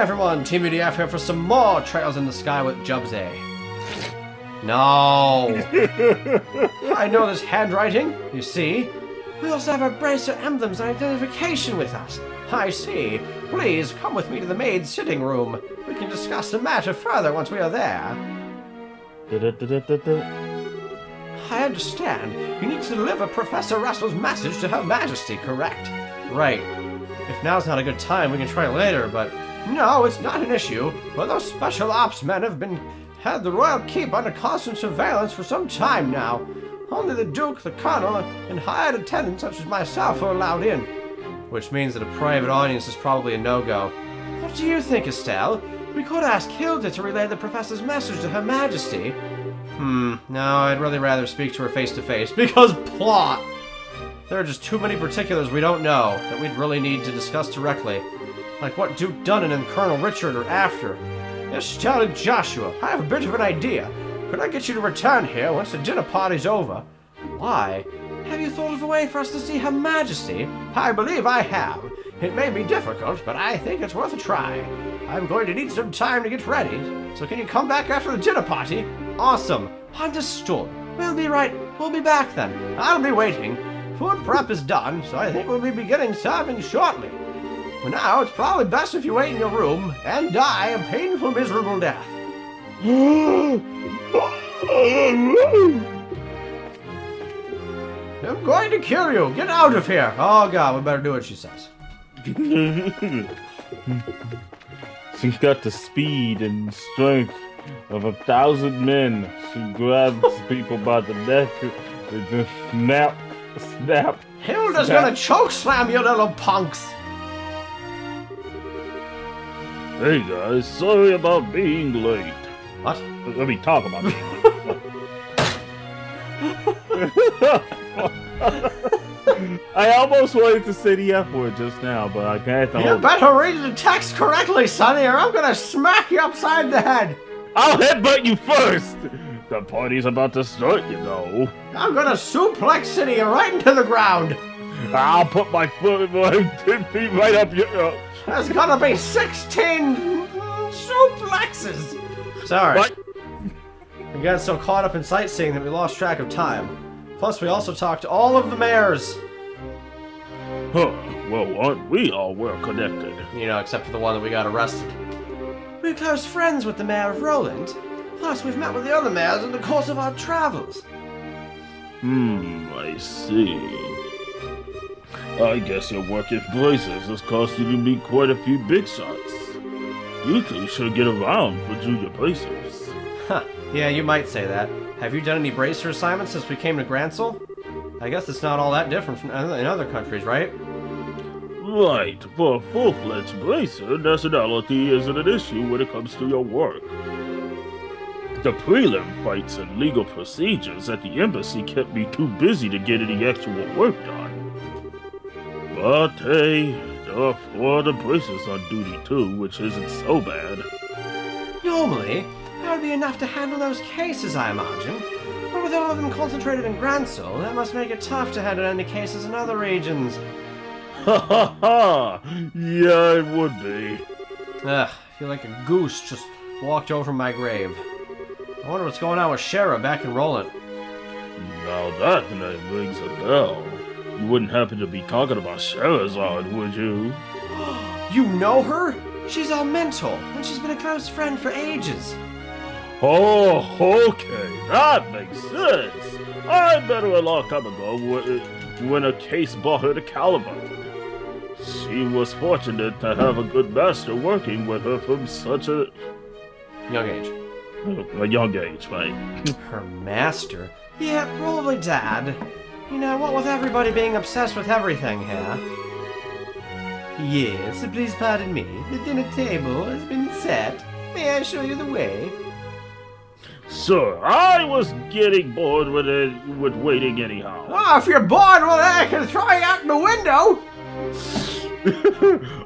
everyone, Teamudf here for some more Trails in the Sky with Jubsy. No! I know this handwriting, you see. We also have our bracer emblems and identification with us. I see. Please, come with me to the maid's sitting room. We can discuss the matter further once we are there. I understand. You need to deliver Professor Russell's message to Her Majesty, correct? Right. If now's not a good time, we can try later, but... No, it's not an issue. Well, those special ops men have had the royal keep under constant surveillance for some time now. Only the Duke, the Colonel, and hired attendants such as myself are allowed in. Which means that a private audience is probably a no-go. What do you think, Estelle? We could ask Hilda to relay the Professor's message to Her Majesty. No, I'd really rather speak to her face-to-face, because plot! There are just too many particulars we don't know that we'd really need to discuss directly. Like what Duke Dunnan and Colonel Richard are after. Estelle and Joshua, I have a bit of an idea. Could I get you to return here once the dinner party's over? Why? Have you thought of a way for us to see Her Majesty? I believe I have. It may be difficult, but I think it's worth a try. I'm going to need some time to get ready, so can you come back after the dinner party? Awesome. Understood. We'll be back then. I'll be waiting. Food prep is done, so I think we'll be beginning serving shortly. For now, it's probably best if you wait in your room and die a painful, miserable death. I'm going to kill you! Get out of here! Oh god, we better do what she says. She's got the speed and strength of 1,000 men. She grabs people by the neck and just snap. Hilda's gonna chokeslam you little punks! Hey guys, sorry about being late. What? Let me talk about it. I almost wanted to say the F word just now, but I can't. You better read the text correctly, Sonny, or I'm gonna smack you upside the head! I'll headbutt you first! The party's about to start, you know. I'm gonna suplex City right into the ground! I'll put my foot my 10 feet right up your... There's gonna be 16 suplexes! Sorry. What? We got so caught up in sightseeing that we lost track of time. Plus, we also talked to all of the mayors. Huh. Well, aren't we all well connected? You know, except for the one that we got arrested. We're close friends with the mayor of Roland. Plus, we've met with the other mayors in the course of our travels. I see. I guess your work at Blazers has caused you to meet quite a few big shots. You two should get around for junior bracers. Huh, yeah, you might say that. Have you done any bracer assignments since we came to Gransel? I guess it's not all that different from in other countries, right? Right. For a full-fledged bracer, nationality isn't an issue when it comes to your work. The prelim fights and legal procedures at the embassy kept me too busy to get any actual work done. But hey, there are 4 other bracers on duty too, which isn't so bad. Normally, that would be enough to handle those cases, I imagine. But with all of them concentrated in Gransel, that must make it tough to handle any cases in other regions. Ha ha ha! Yeah, it would be. Ugh, I feel like a goose just walked over my grave. I wonder what's going on with Shara back in Roland. Now that name rings a bell. You wouldn't happen to be talking about Sherazade, would you? You know her? She's our mentor, and she's been a close friend for ages. Oh, okay, that makes sense. I met her a long time ago when a case brought her to Caliban. She was fortunate to have a good master working with her from such a... young age. A young age, right? Her master? Yeah, probably Dad. You know, what with everybody being obsessed with everything here. Yes, please pardon me. The dinner table has been set. May I show you the way? Sir, I was getting bored with waiting anyhow. Oh, if you're bored, well, I can throw you out the window!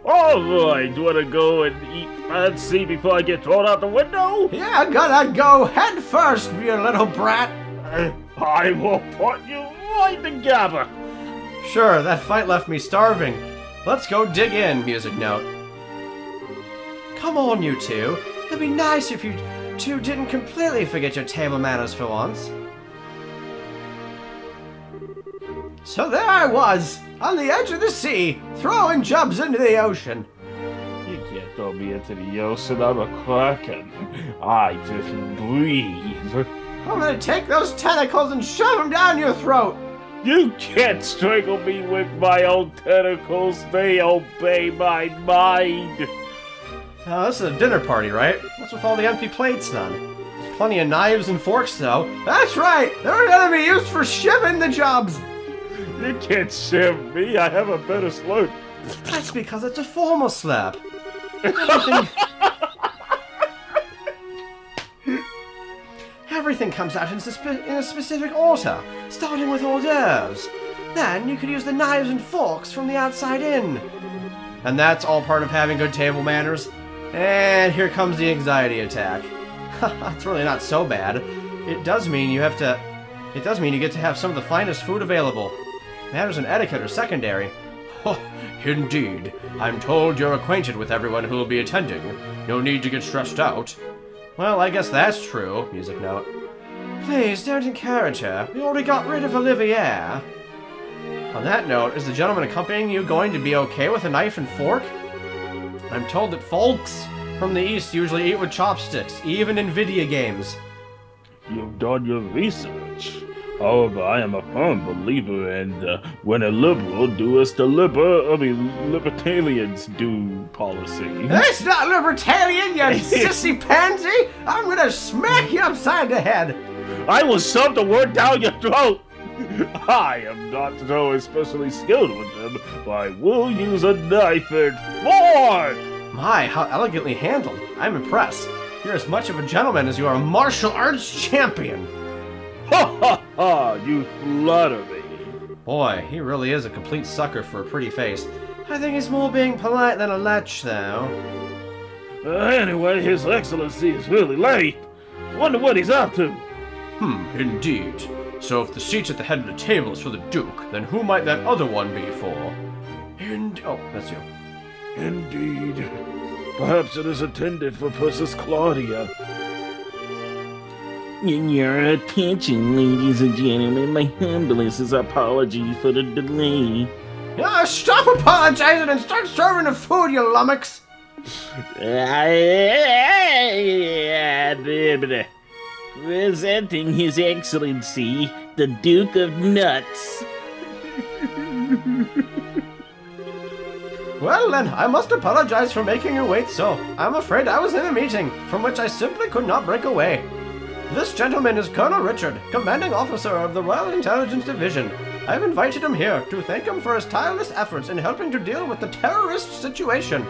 Alright, do you want to go and eat fancy before I get thrown out the window? Yeah, I'm gonna go head first, you little brat. I will put you right together. Sure, that fight left me starving. Let's go dig in, music note. Come on, you two. It'd be nice if you two didn't completely forget your table manners for once. So there I was, on the edge of the sea, throwing jobs into the ocean. You can't throw me into the ocean. I'm a kraken. I just breathe. I'm gonna take those tentacles and shove them down your throat. You can't strangle me with my own tentacles. They obey my mind. Now, this is a dinner party, right? What's with all the empty plates, then? Plenty of knives and forks, though. That's right! They're gonna be used for shivving the jobs! You can't shiv me. I have a better slurp. That's because it's a formal slap. Everything comes out in a specific order, starting with hors d'oeuvres. Then you could use the knives and forks from the outside in. And that's all part of having good table manners. And here comes the anxiety attack. It's really not so bad. It does mean you get to have some of the finest food available. Manners and etiquette are secondary. Oh, indeed. I'm told you're acquainted with everyone who will be attending. No need to get stressed out. Well, I guess that's true. Music note. Please, don't encourage her. We already got rid of Olivier. On that note, is the gentleman accompanying you going to be okay with a knife and fork? I'm told that folks from the East usually eat with chopsticks, even in video games. You've done your research. However, I am a firm believer in when a liberal do as the libertarians do policy. That's not libertarian, you sissy pansy! I'm gonna smack you upside the head! I will shove the word down your throat! I am not so especially skilled with them, but I will use a knife and fork! My, how elegantly handled. I'm impressed. You're as much of a gentleman as you are a martial arts champion. Ha ha ha! You flatter me. Boy, he really is a complete sucker for a pretty face. I think he's more being polite than a lech, though. Anyway, His Excellency is really late. Wonder what he's up to. Indeed. So if the seat at the head of the table is for the Duke, then who might that other one be for? Oh, that's you. Indeed. Perhaps it is intended for Princess Claudia. Your attention, ladies and gentlemen. My humblest apologies for the delay. Stop apologizing and start serving the food, you lummox! Presenting His Excellency, the Duke of Nuts. Well then, I must apologize for making you wait so. I'm afraid I was in a meeting, from which I simply could not break away. This gentleman is Colonel Richard, Commanding Officer of the Royal Intelligence Division. I've invited him here to thank him for his tireless efforts in helping to deal with the terrorist situation.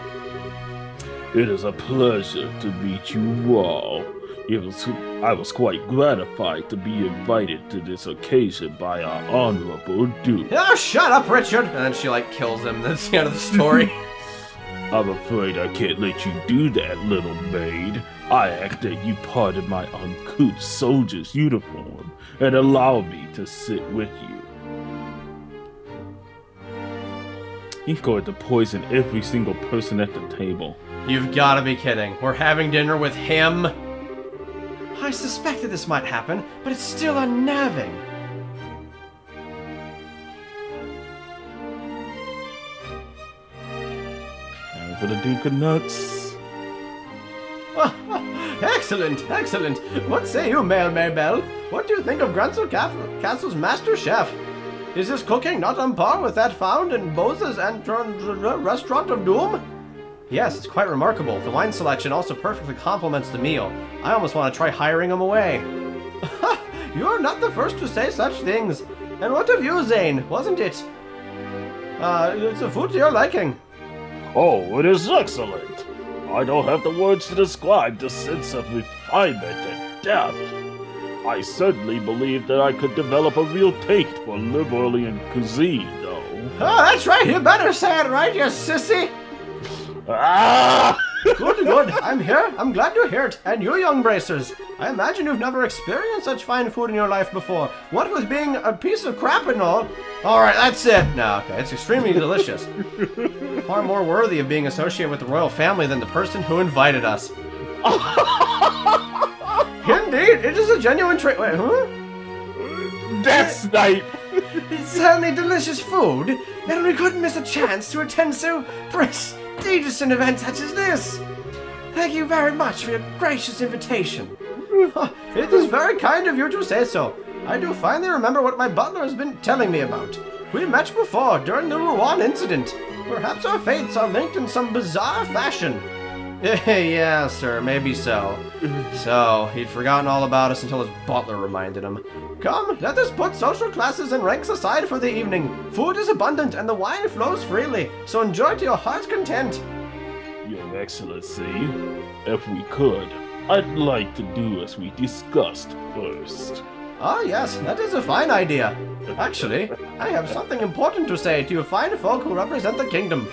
It is a pleasure to meet you all. I was quite gratified to be invited to this occasion by our Honorable Duke. Oh, shut up, Richard! And then she, kills him. That's the end of the story. I'm afraid I can't let you do that, little maid. I ask that you pardon my uncouth soldier's uniform and allow me to sit with you. He's going to poison every single person at the table. You've got to be kidding. We're having dinner with him? I suspected this might happen, but it's still unnerving. Time for the Duke of Nuts. Excellent, excellent. What say you, Mel Maybell? What do you think of Gransel Castle's master chef? Is his cooking not on par with that found in Bose's Restaurant of Doom? Yes, it's quite remarkable. The wine selection also perfectly complements the meal. I almost want to try hiring him away. You're not the first to say such things. And what of you, Zane? Wasn't it? It's a food to your liking. Oh, it is excellent. I don't have the words to describe the sense of refinement and depth. I certainly believe that I could develop a real taste for Liberalian cuisine, though. Oh, that's right. You better say it right, you sissy. Ah! Good, good. I'm here. I'm glad to hear it. And you young bracers, I imagine you've never experienced such fine food in your life before. What with being a piece of crap and all. Alright, that's it. No, okay, it's extremely delicious. Far more worthy of being associated with the royal family than the person who invited us. Indeed, it is a genuine treat. Wait, huh? That's Snipe! It's certainly delicious food, and we couldn't miss a chance to attend so prestigious an event such as this. Thank you very much for your gracious invitation. It is very kind of you to say so. I do finally remember what my butler has been telling me about. We met before, during the Rouen incident. Perhaps our fates are linked in some bizarre fashion. Yeah, sir, maybe so. So, he'd forgotten all about us until his butler reminded him. Come, let us put social classes and ranks aside for the evening. Food is abundant and the wine flows freely, so enjoy to your heart's content. Your Excellency, if we could, I'd like to do as we discussed first. Ah, yes, that is a fine idea. Actually, I have something important to say to you fine folk who represent the kingdom.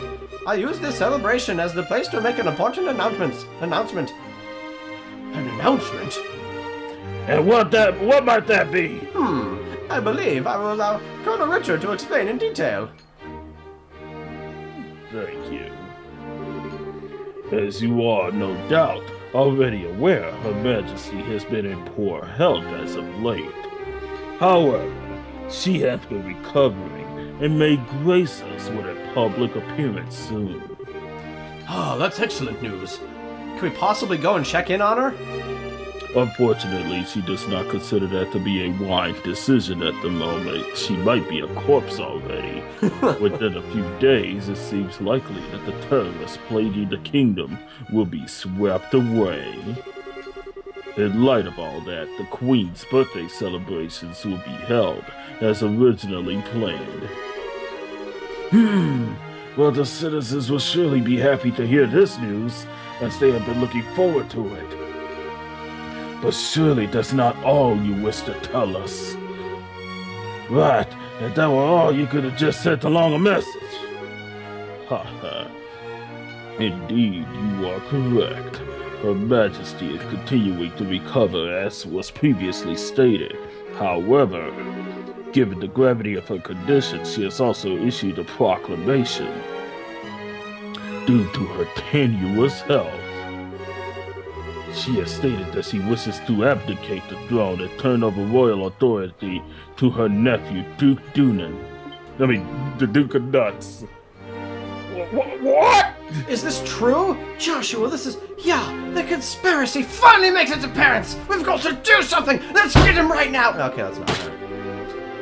I use this celebration as the place to make an important announcement. An announcement? And what might that be? I believe I will allow Colonel Richard to explain in detail. Thank you. As you are, no doubt, already aware, Her Majesty has been in poor health as of late. However, she has been recovering and may grace us with a public appearance soon. Oh, that's excellent news. Can we possibly go and check in on her? Unfortunately, she does not consider that to be a wise decision at the moment. She might be a corpse already. Within a few days, it seems likely that the terrorists plaguing the kingdom will be swept away. In light of all that, the Queen's birthday celebrations will be held as originally planned. Well, the citizens will surely be happy to hear this news, as they have been looking forward to it. But surely that's not all you wish to tell us. Right, if that were all, you could have just sent along a message. Haha. Indeed, you are correct. Her Majesty is continuing to recover as was previously stated. However, given the gravity of her condition, she has also issued a proclamation. Due to her tenuous health, she has stated that she wishes to abdicate the throne and turn over royal authority to her nephew, the Duke of Nuts. What? Is this true? Joshua, this is... Yeah, the conspiracy finally makes its appearance! We've got to do something! Let's get him right now! Okay, that's not fair.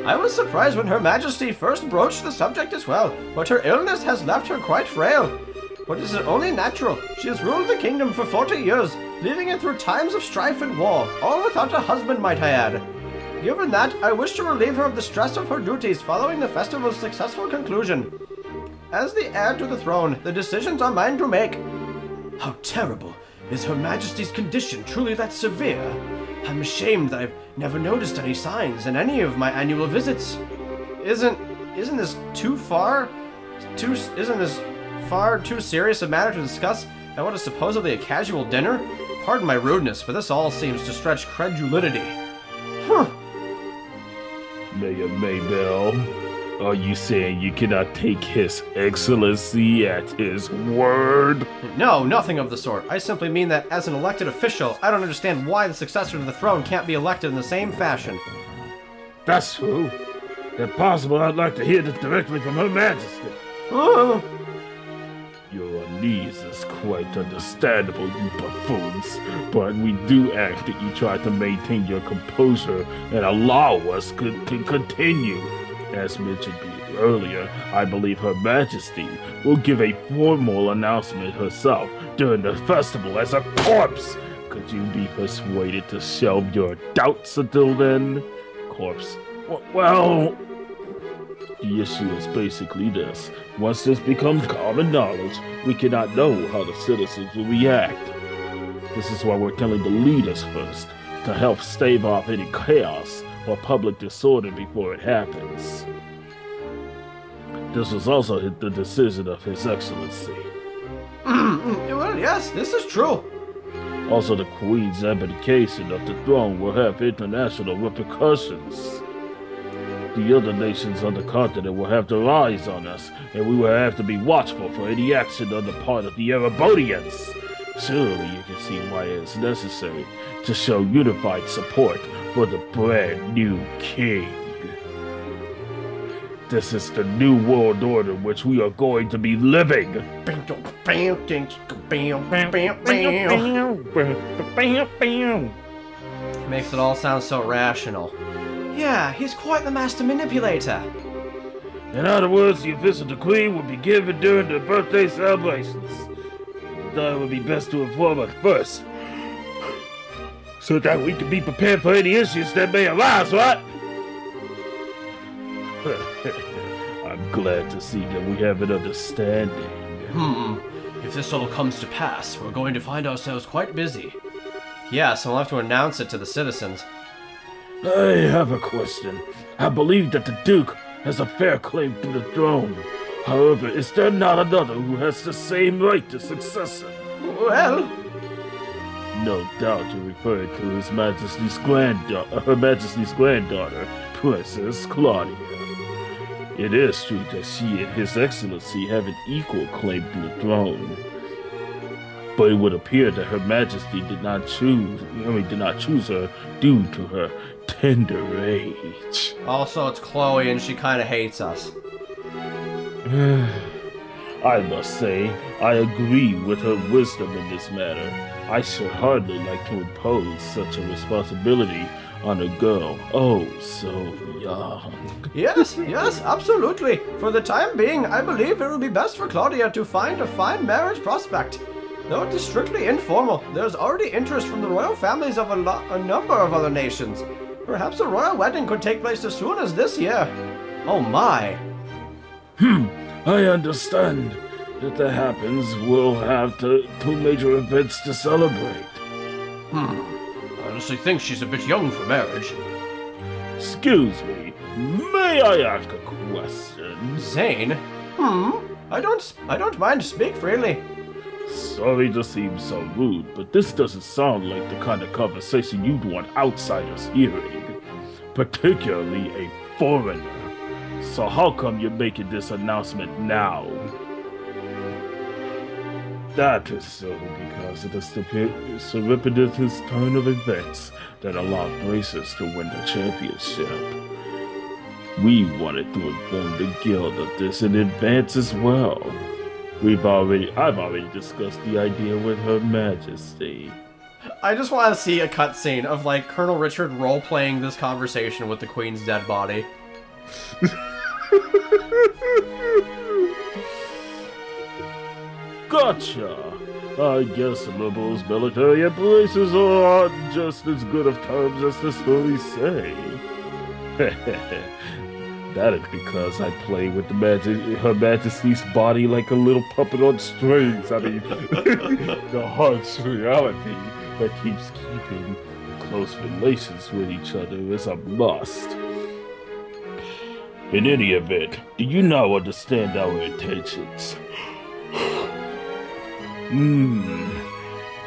I was surprised when Her Majesty first broached the subject as well, but her illness has left her quite frail. But it is only natural. She has ruled the kingdom for 40 years, leading it through times of strife and war, all without a husband, might I add. Given that, I wish to relieve her of the stress of her duties following the festival's successful conclusion. As the heir to the throne, the decisions are mine to make. How terrible. Is Her Majesty's condition truly that severe? I'm ashamed that I've never noticed any signs in any of my annual visits. Isn't this far too serious a matter to discuss at what is supposedly a casual dinner? Pardon my rudeness, but this all seems to stretch credulity. Mayor Maybell, are you saying you cannot take His Excellency at his word? No, nothing of the sort. I simply mean that as an elected official, I don't understand why the successor to the throne can't be elected in the same fashion. That's true. If possible, I'd like to hear this directly from Her Majesty. Your unease is quite understandable, you buffoons, but we do ask that you try to maintain your composure and allow us to continue. As mentioned earlier, I believe Her Majesty will give a formal announcement herself during the festival as a corpse. Could you be persuaded to shelve your doubts until then? Corpse. Well, the issue is basically this. Once this becomes common knowledge, we cannot know how the citizens will react. This is why we're telling the leaders first, to help stave off any chaos or public disorder before it happens. This was also the decision of His Excellency. Well, yes, this is true. Also, the Queen's abdication of the throne will have international repercussions. The other nations on the continent will have their eyes on us, and we will have to be watchful for any action on the part of the Erebonians. Surely you can see why it is necessary to show unified support for the brand new king. This is the new world order in which we are going to be living. Makes it all sound so rational. Yeah, he's quite the master manipulator. In other words, the official decree will be given during the birthday celebrations. I thought it would be best to inform us first, so that we can be prepared for any issues that may arise, right? I'm glad to see that we have an understanding. If this all comes to pass, we're going to find ourselves quite busy. Yes, and we'll have to announce it to the citizens. I have a question. I believe that the Duke has a fair claim to the throne. However, is there not another who has the same right to succession? Well... No doubt you're referring to Her Majesty's granddaughter, Princess Claudia. It is true that she and His Excellency have an equal claim to the throne. But it would appear that Her Majesty did not choose her due to her tender age. Also, it's Chloe and she kind of hates us. I must say, I agree with her wisdom in this matter. I should hardly like to impose such a responsibility on a girl so young. Yes, absolutely. For the time being, I believe it will be best for Claudia to find a fine marriage prospect. Though it is strictly informal, there's already interest from the royal families of a number of other nations. Perhaps a royal wedding could take place as soon as this year. Oh my. I understand. If that happens, we'll have two major events to celebrate. I honestly think she's a bit young for marriage. Excuse me, may I ask a question? Zane? I don't mind. Speak freely. Sorry to seem so rude, but this doesn't sound like the kind of conversation you'd want outsiders hearing. Particularly a foreigner. So how come you're making this announcement now? That is so because of the serendipitous turn of events that allowed Bracers to win the championship. We wanted to inform the guild of this in advance as well. I've already discussed the idea with Her Majesty. I just want to see a cutscene of, like, Colonel Richard role-playing this conversation with the Queen's dead body. Gotcha! I guess liberals, military, and Bracers are just as good of terms as the stories say. That is because I play with Her Majesty's body like a little puppet on strings. I mean, the harsh reality that keeps keeping close relations with each other is a must. In any event, do you now understand our intentions?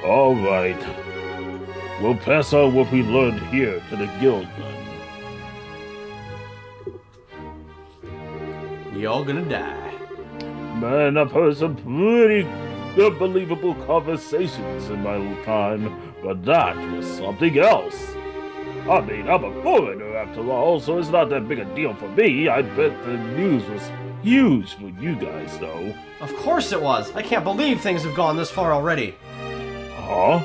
Alright. We'll pass on what we learned here to the guild then. We all gonna die. Man, I've heard some pretty unbelievable conversations in my time, but that was something else. I mean, I'm a foreigner after all, so it's not that big a deal for me. I bet the news was huge for you guys, though. Of course it was. I can't believe things have gone this far already. Huh?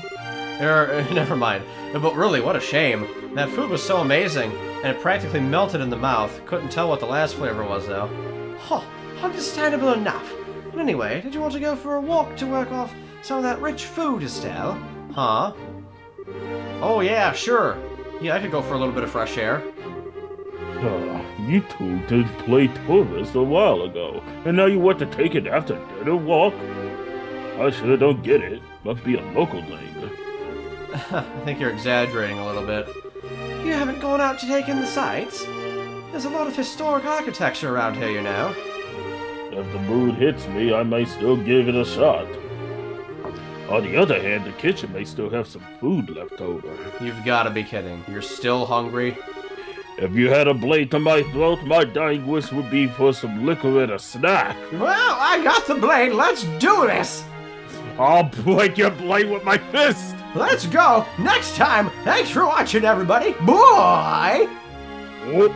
Never mind. But really, what a shame. That food was so amazing, and it practically melted in the mouth. Couldn't tell what the last flavor was, though. Huh, understandable enough. But anyway, did you want to go for a walk to work off some of that rich food, Estelle? Huh? Oh yeah, sure. Yeah, I could go for a little bit of fresh air. You two did play tourist a while ago, and now you want to take an after-dinner walk? I sure don't get it. Must be a local thing. I think you're exaggerating a little bit. You haven't gone out to take in the sights? There's a lot of historic architecture around here, you know. If the mood hits me, I might still give it a shot. On the other hand, the kitchen may still have some food left over. You've got to be kidding. You're still hungry? If you had a blade to my throat, my dying wish would be for some liquor and a snack. Well, I got the blade. Let's do this. I'll break your blade with my fist. Let's go. Next time. Thanks for watching, everybody. Bye. Whoop.